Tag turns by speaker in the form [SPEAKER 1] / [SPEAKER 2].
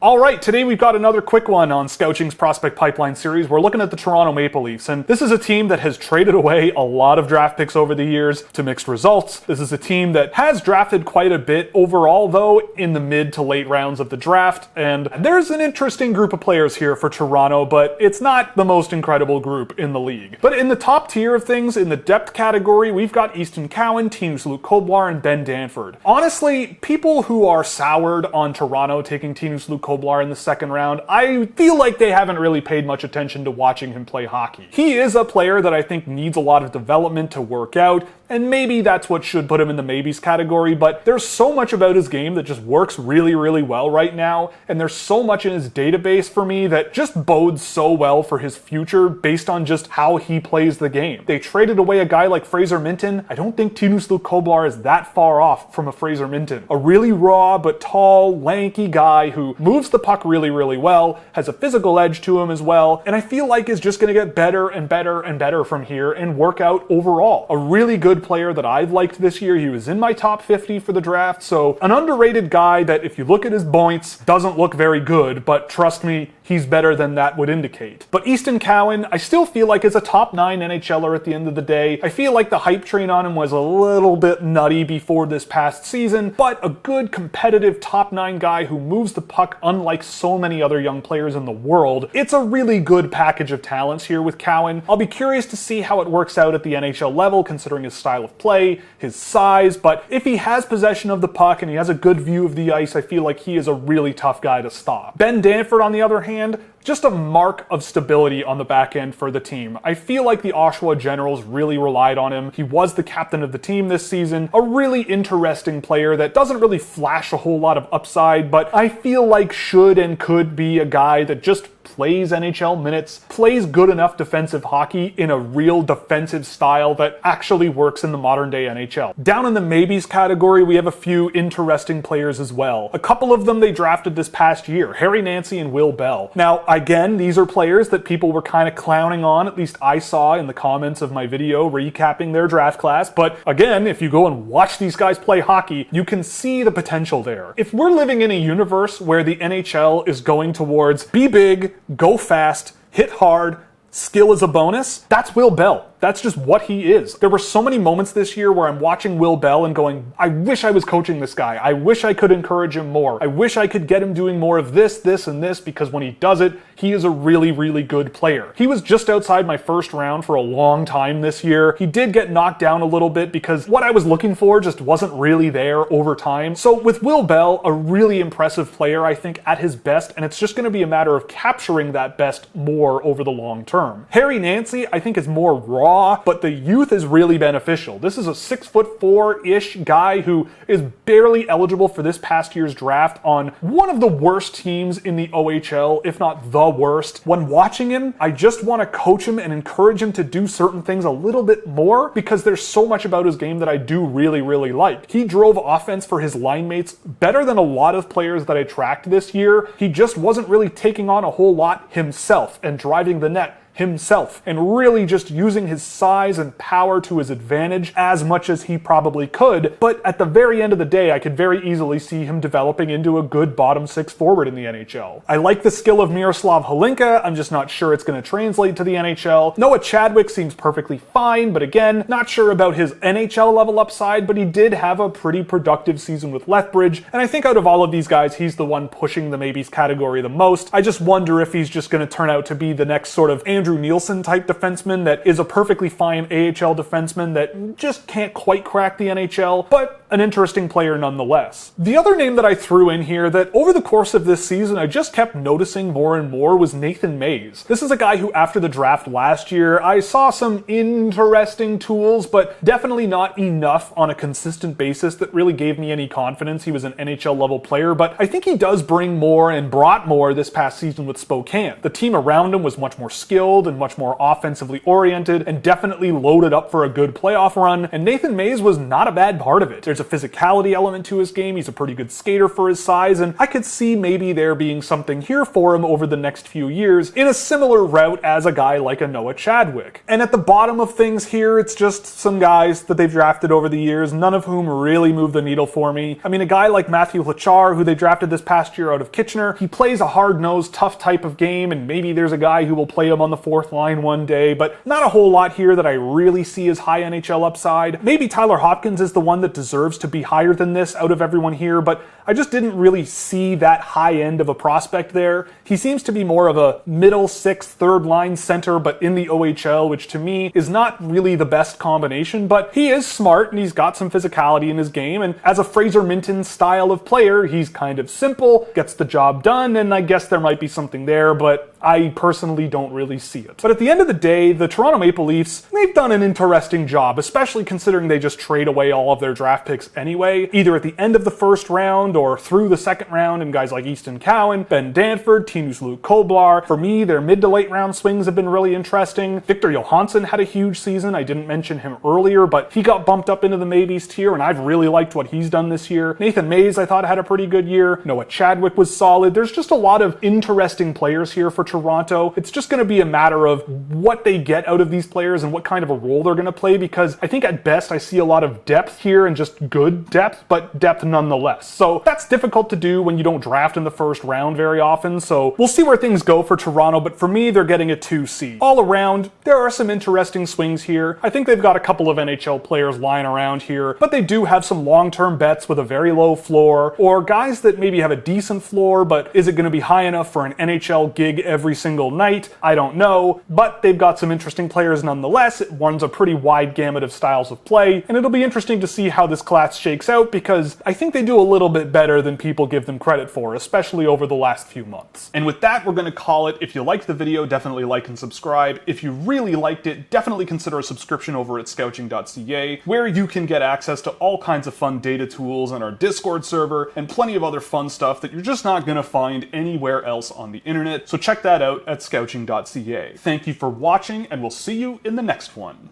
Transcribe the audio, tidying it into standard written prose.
[SPEAKER 1] Alright, today we've got another quick one on Scouching's Prospect Pipeline series. We're looking at the Toronto Maple Leafs, and this is a team that has traded away a lot of draft picks over the years to mixed results. This is a team that has drafted quite a bit overall, though, in the mid to late rounds of the draft, and there's an interesting group of players here for Toronto, but it's not the most incredible group in the league. But in the top tier of things, in the depth category, we've got Easton Cowan, Tinus Koblár, and Ben Danford. Honestly, people who are soured on Toronto taking Tinus Koblár in the second round, I feel like they haven't really paid much attention to watching him play hockey. He is a player that I think needs a lot of development to work out, and maybe that's what should put him in the maybes category, but there's so much about his game that just works really, really well right now, and there's so much in his database for me that just bodes so well for his future based on just how he plays the game. They traded away a guy like Fraser Minten. I don't think Tinus Koblár is that far off from a Fraser Minten. A really raw but tall, lanky guy who moves the puck really, really well, has a physical edge to him as well, and I feel like is just going to get better and better and better from here and work out overall. A really good player that I've liked this year. He was in my top 50 for the draft, so an underrated guy that if you look at his points, doesn't look very good, but trust me, he's better than that would indicate. But Easton Cowan, I still feel like is a top 9 NHLer at the end of the day. I feel like the hype train on him was a little bit nutty before this past season, but a good competitive top 9 guy who moves the puck unlike so many other young players in the world. It's a really good package of talents here with Cowan. I'll be curious to see how it works out at the NHL level considering his style of play, his size, but if he has possession of the puck and he has a good view of the ice, I feel like he is a really tough guy to stop. Ben Danford, on the other hand, just a mark of stability on the back end for the team. I feel like the Oshawa Generals really relied on him. He was the captain of the team this season, a really interesting player that doesn't really flash a whole lot of upside, but I feel like should and could be a guy that just plays NHL minutes, plays good enough defensive hockey in a real defensive style that actually works in the modern day NHL. Down in the maybes category, we have a few interesting players as well. A couple of them they drafted this past year, Harry Nancy and Will Bell. Now, again, these are players that people were kind of clowning on, at least I saw in the comments of my video recapping their draft class, but again, if you go and watch these guys play hockey, you can see the potential there. If we're living in a universe where the NHL is going towards be big, go fast, hit hard, skill is a bonus, that's Will Bell. That's just what he is. There were so many moments this year where I'm watching Will Bell and going, I wish I was coaching this guy. I wish I could encourage him more. I wish I could get him doing more of this, this, and this, because when he does it, he is a really, really good player. He was just outside my first round for a long time this year. He did get knocked down a little bit because what I was looking for just wasn't really there over time. So with Will Bell, a really impressive player, I think, at his best, and it's just going to be a matter of capturing that best more over the long term. Harry Nancy, I think, is more raw, but the youth is really beneficial. This is a 6'4"-ish guy who is barely eligible for this past year's draft on one of the worst teams in the OHL, if not the worst. When watching him, I just want to coach him and encourage him to do certain things a little bit more because there's so much about his game that I do really, really like. He drove offense for his line mates better than a lot of players that I tracked this year. He just wasn't really taking on a whole lot himself and driving the net himself and really just using his size and power to his advantage as much as he probably could, but at the very end of the day, I could very easily see him developing into a good bottom 6 forward in the NHL. I like the skill of Miroslav Holinka, I'm just not sure it's going to translate to the NHL. Noah Chadwick seems perfectly fine, but again, not sure about his NHL level upside, but he did have a pretty productive season with Lethbridge, and I think out of all of these guys, he's the one pushing the maybes category the most. I just wonder if he's just going to turn out to be the next sort of Andrew Nielsen type defenseman that is a perfectly fine AHL defenseman that just can't quite crack the NHL, but an interesting player nonetheless. The other name that I threw in here that over the course of this season I just kept noticing more and more was Nathan Mays. This is a guy who after the draft last year I saw some interesting tools, but definitely not enough on a consistent basis that really gave me any confidence he was an NHL level player, but I think he does bring more and brought more this past season with Spokane. The team around him was much more skilled and much more offensively oriented and definitely loaded up for a good playoff run, and Nathan Mays was not a bad part of it. There's a physicality element to his game. He's a pretty good skater for his size, and I could see maybe there being something here for him over the next few years in a similar route as a guy like a Noah Chadwick. And at the bottom of things here, it's just some guys that they've drafted over the years, none of whom really move the needle for me. I mean, a guy like Matthew Hlachar, who they drafted this past year out of Kitchener, he plays a hard-nosed, tough type of game, and maybe there's a guy who will play him on the fourth line one day, but not a whole lot here that I really see as high NHL upside. Maybe Tyler Hopkins is the one that deserves to be higher than this out of everyone here, but I just didn't really see that high end of a prospect there. He seems to be more of a middle sixth, third line center, but in the OHL, which to me is not really the best combination, but he is smart and he's got some physicality in his game, and as a Fraser Minton style of player, he's kind of simple, gets the job done, and I guess there might be something there, but I personally don't really see it. But at the end of the day, the Toronto Maple Leafs, they've done an interesting job, especially considering they just trade away all of their draft picks anyway, either at the end of the first round or through the second round, and guys like Easton Cowan, Ben Danford, Tinus Luke Koblar. For me, their mid to late round swings have been really interesting. Victor Johansson had a huge season. I didn't mention him earlier, but he got bumped up into the maybes tier, and I've really liked what he's done this year. Nathan Mays, I thought, had a pretty good year. Noah Chadwick was solid. There's just a lot of interesting players here for Toronto. It's just going to be a matter of what they get out of these players and what kind of a role they're going to play, because I think at best I see a lot of depth here and just good depth, but depth nonetheless. So that's difficult to do when you don't draft in the first round very often, so we'll see where things go for Toronto, but for me, they're getting a 2C. All around, there are some interesting swings here. I think they've got a couple of NHL players lying around here, but they do have some long-term bets with a very low floor, or guys that maybe have a decent floor, but is it going to be high enough for an NHL gig every single night? I don't know, but they've got some interesting players nonetheless. It runs a pretty wide gamut of styles of play, and it'll be interesting to see how this class shakes out, because I think they do a little bit better than people give them credit for, especially over the last few months. And with that, we're going to call it. If you liked the video, definitely like and subscribe. If you really liked it, definitely consider a subscription over at Scouching.ca, where you can get access to all kinds of fun data tools and our Discord server, and plenty of other fun stuff that you're just not going to find anywhere else on the internet. So check that out at Scouching.ca. Thank you for watching, and we'll see you in the next one.